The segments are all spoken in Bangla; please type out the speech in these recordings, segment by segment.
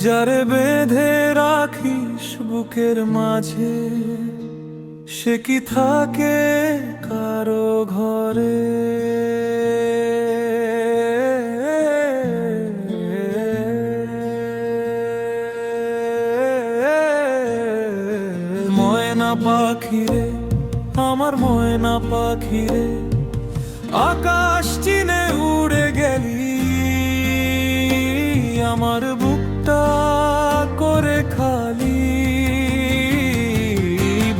যারে বেঁধে রাখিস বুকের মাঝে, সে কি থাকে কারো ঘরে? ময়না পাখিরে, আমার ময়না পাখিরে, আকাশ চিনে উড়ে গেলি, আমার বুকটা করে খালি।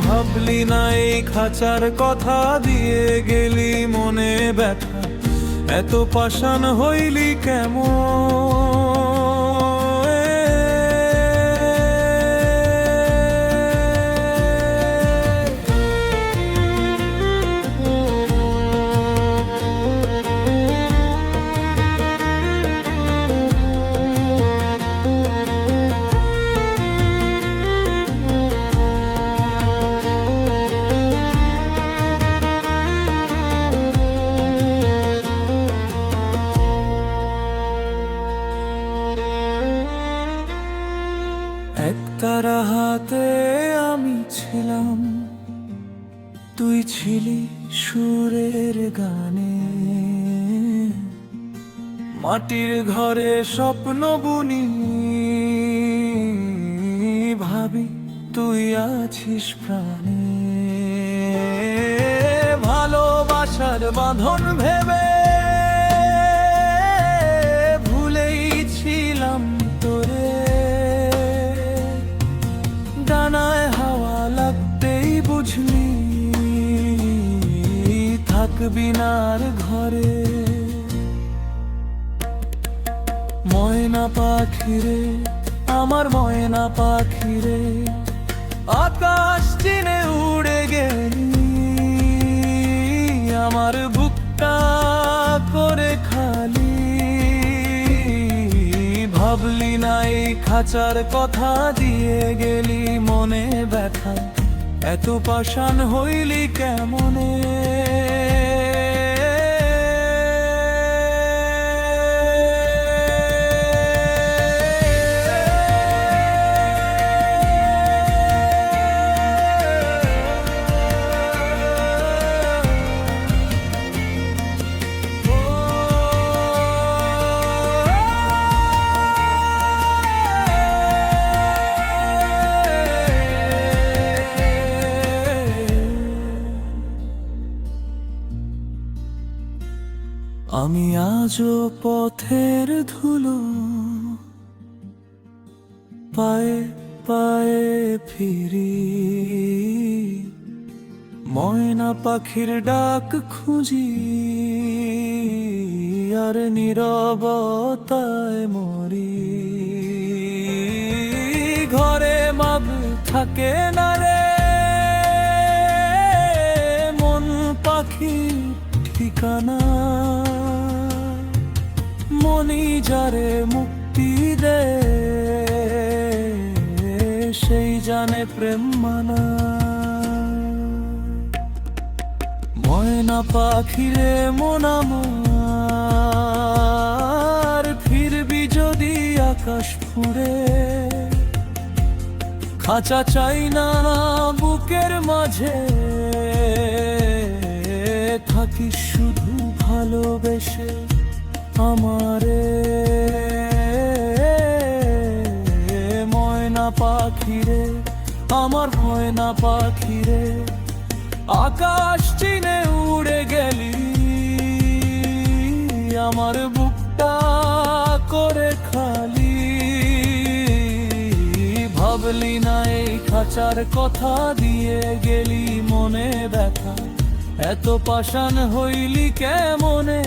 ভাবলি না এই খাঁচার কথা, দিয়ে গেলি মনে ব্যথা, এত পাষাণ হইলি কেমন? একতারা হাতে আমি ছিলাম, তুই ছিলি সুরের গানে। মাটির ঘরে স্বপ্ন বুনি, ভাবি তুই আছিস প্রাণে। ভালোবাসার বাঁধন ভেবে ভুলেই ছিলাম তোরে। ডানায় হাওয়া লাগতেই বুঝলি, থাকবি না আর ঘরে। ময়না পাখিরে, আমার ময়না পাখিরে, আকাশ চিনে উড়ে গেলি, আমার বুকটা করে খালি। ভাবলি না এই খাঁচার কথা, দিয়ে গেলি মনে ব্যথা, এত পাষাণ হইলি কেমনে? আমি আজও পথের ধুলো পায়ে পায়ে ফিরি, ময়না পাখির ডাক খুঁজি, আর নীরবতায় মরি। ঘরে মাগ থাকে না রে, মন পাখি ঠিকানা। মনি যারে মুক্তি দে, সেই জানে প্রেম মানা। ময়না পাখিরে মন আমার, ফিরবি যদি আকাশ ফুঁড়ে। খাঁচা চাই না বুকের মাঝে, থাকিস শুধু ভালোবেসে আমারে। ময়না পাখিরে, আমার ময়না পাখিরে, আকাশ চিনে উড়ে গেলি, আমার বুকটা করে খালি। ভাবলি না এই খাঁচার কথা, দিয়ে গেলি মনে ব্যথা, এত পাষাণ হইলি কেমনে?